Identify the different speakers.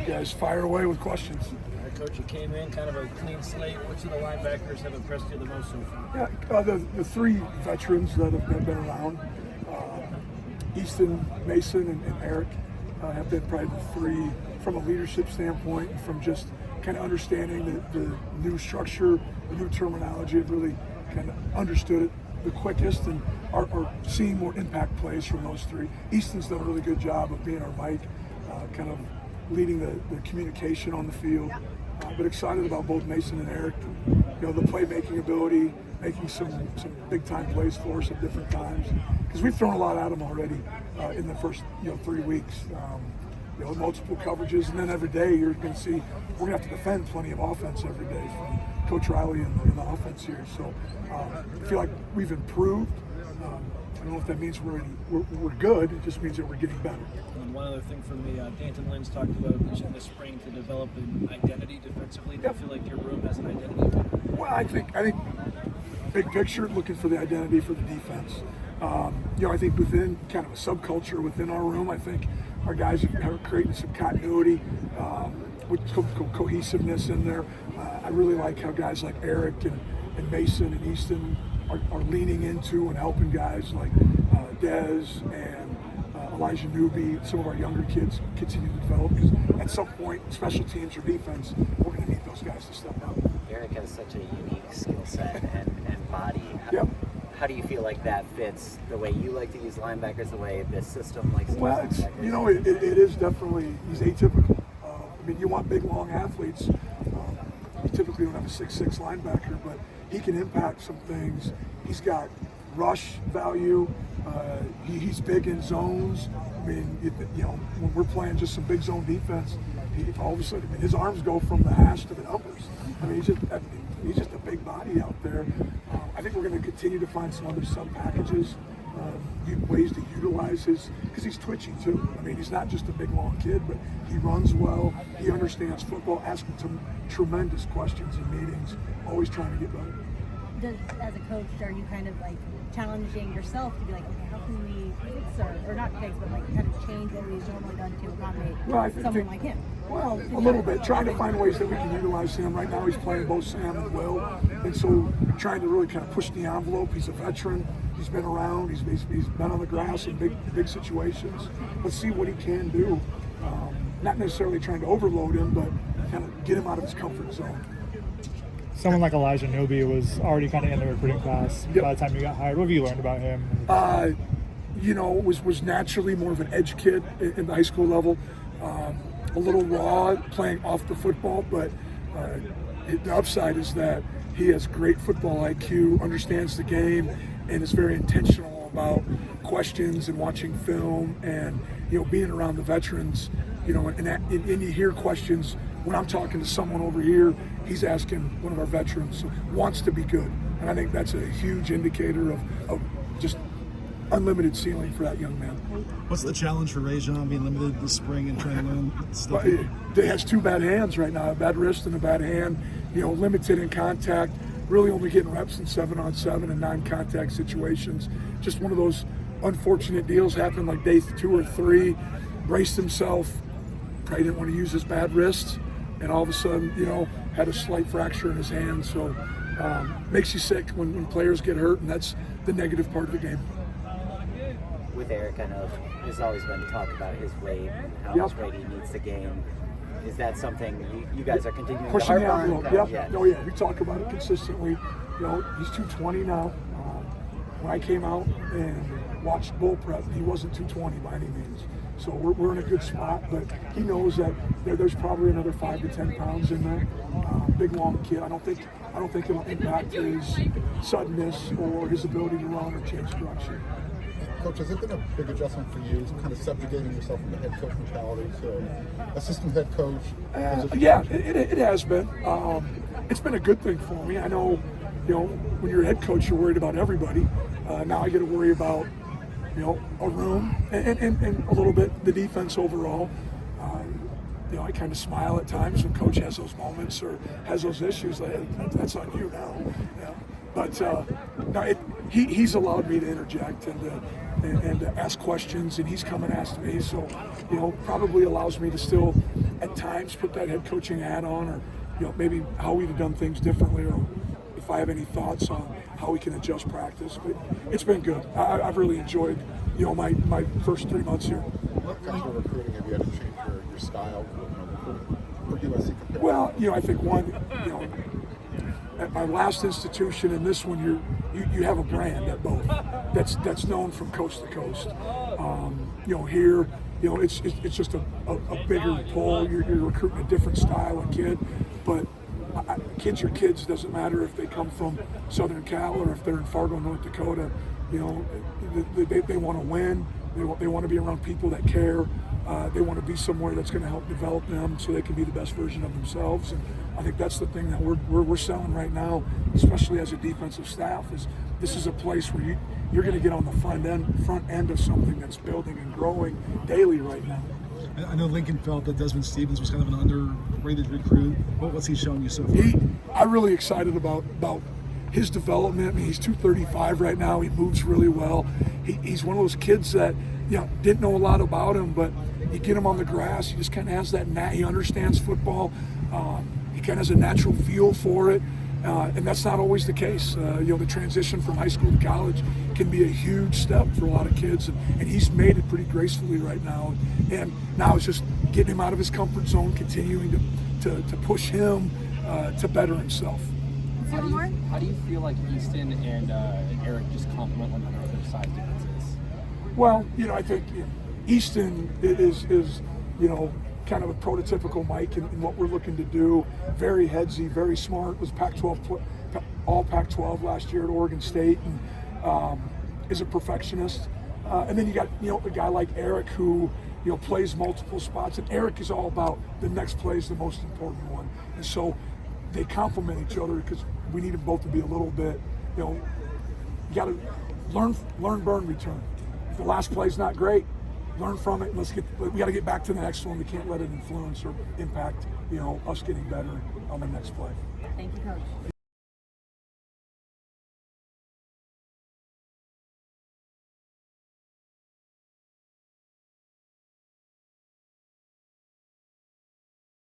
Speaker 1: You guys fire away with questions.
Speaker 2: All right, Coach, you came in kind of a clean slate. Which of the linebackers have impressed you the most so far?
Speaker 1: Yeah, the three veterans that have been around, Easton, Mason, and Eric, have been probably the three from a leadership standpoint, from just kind of understanding the new structure, the new terminology, have really kind of understood it the quickest and are seeing more impact plays from those three. Easton's done a really good job of being our mic, kind of leading the communication on the field. But excited about both Mason and Eric. You know, the playmaking ability, making some big time plays for us at different times. Because we've thrown a lot at them already in the first 3 weeks. Multiple coverages, and then every day you're going to see we're going to have to defend plenty of offense every day from Coach Riley and the offense here. So I feel like we've improved. I don't know if that means we're good. It just means that we're getting better.
Speaker 2: And one other thing for me, Danton Lynn's talked about using the spring to develop an identity defensively. Do you feel like your room has an identity?
Speaker 1: Well, I think big picture, looking for the identity for the defense. I think within kind of a subculture within our room, I think our guys are creating some continuity with cohesiveness in there. I really like how guys like Eric and Mason and Easton are leaning into and helping guys like Dez and Elijah Newby, some of our younger kids continue to develop, because at some point, special teams or defense, we're going to need those guys to step up.
Speaker 3: Eric has such a unique skill set and body.
Speaker 1: Yep.
Speaker 3: How do you feel like that fits the way you like to use linebackers, the way this system likes to use
Speaker 1: It
Speaker 3: linebackers?
Speaker 1: is definitely, he's atypical. You want big, long athletes. You typically don't have a 6'6" linebacker, but he can impact some things. He's got rush value. He's big in zones. When we're playing just some big zone defense, all of a sudden, his arms go from the hash to the numbers. He's just a big body out there. I think we're going to continue to find some other sub packages, ways to utilize his, because he's twitchy too. He's not just a big long kid, but he runs well. He understands football, asking some tremendous questions in meetings, always trying to get better.
Speaker 4: As a coach, are you kind of like challenging yourself to be like, okay, how can we fix or not fix, but like kind of change what we've normally done to accommodate someone like him?
Speaker 1: Well, a little bit. Trying to find ways that we can utilize him. Right now he's playing both Sam and Will. And so trying to really kind of push the envelope. He's a veteran. He's been around. He's been on the grass in big situations. Let's see what he can do. Not necessarily trying to overload him, but kind of get him out of his comfort zone.
Speaker 5: Someone like Elijah Newby was already kind of in the recruiting class by the time you got hired. What have you learned about him?
Speaker 1: Was naturally more of an edge kid in the high school level. A little raw playing off the football, but the upside is that he has great football IQ, understands the game, and is very intentional about questions and watching film and being around the veterans. And you hear questions when I'm talking to someone over here. He's asking one of our veterans, so wants to be good, and I think that's a huge indicator of just unlimited ceiling for that young man.
Speaker 6: What's the challenge for Rajon being limited this spring and trying to learn stuff?
Speaker 1: He has two bad hands right now, a bad wrist and a bad hand. Limited in contact, really only getting reps in 7-on-7 and non-contact situations. Just one of those unfortunate deals happened like day 2 or 3. Braced himself, probably didn't want to use his bad wrist, and all of a sudden, had a slight fracture in his hand. So makes you sick when players get hurt, and that's the negative part of the game.
Speaker 3: With Eric, I know there's always been talk about his weight and how much weight he needs to gain. Is that something you guys are continuing
Speaker 1: pushing
Speaker 3: to harp on?
Speaker 1: Oh yeah, we talk about it consistently. He's 220 now. When I came out and watched bull prep, he wasn't 220 by any means. So we're in a good spot, but he knows that there's probably another 5 to 10 pounds in there. Big long kid. I don't think it'll impact his suddenness or his ability to run or change direction.
Speaker 7: Coach, has it been a big adjustment for you, kind of subjugating yourself from the head coach mentality to assistant head coach?
Speaker 1: It has been. It's been a good thing for me. I know, when you're a head coach, you're worried about everybody. Now I get to worry about, a room and a little bit the defense overall. I kind of smile at times when coach has those moments or has those issues. Like, that's on you now. But no, he's allowed me to interject and to ask questions, and he's come and asked me. So, probably allows me to still at times put that head coaching hat on, or maybe how we'd have done things differently, or if I have any thoughts on how we can adjust practice. But it's been good. I've really enjoyed my first 3 months here.
Speaker 7: What kind of recruiting have you had to change your style for USC compared?
Speaker 1: Well, I think one, at my last institution and this one, you have a brand at both that's known from coast to coast. Here, it's just a bigger pull. You're recruiting a different style of kid, but kids are kids. Doesn't matter if they come from Southern Cal or if they're in Fargo, North Dakota. They want to win. They want to be around people that care. They want to be somewhere that's going to help develop them so they can be the best version of themselves. And I think that's the thing that we're selling right now, especially as a defensive staff, is this is a place where you're going to get on the front end of something that's building and growing daily right now.
Speaker 6: I know Lincoln felt that Desmond Stevens was kind of an underrated recruit. What's he showing you so far?
Speaker 1: I'm really excited about his development. I mean, he's 235 right now. He moves really well. He's one of those kids that didn't know a lot about him, but you get him on the grass, he just kind of has that he understands football. He kind of has a natural feel for it, and that's not always the case. The transition from high school to college can be a huge step for a lot of kids, and he's made it pretty gracefully right now. And now it's just getting him out of his comfort zone, continuing to push him to better himself.
Speaker 8: How do you feel like Easton and Eric just complement one another their size differences?
Speaker 1: Well, I think Easton is kind of a prototypical Mike in what we're looking to do. Very headsy, very smart. Was Pac-12 all Pac-12 last year at Oregon State, and is a perfectionist. And then you got a guy like Eric who plays multiple spots, and Eric is all about the next play is the most important one, and so they complement each other because we need them both to be a little bit. You got to learn, burn, return. If the last play's not great, learn from it. We got to get back to the next one. We can't let it influence or impact us getting better on the next play.
Speaker 4: Thank you, Coach.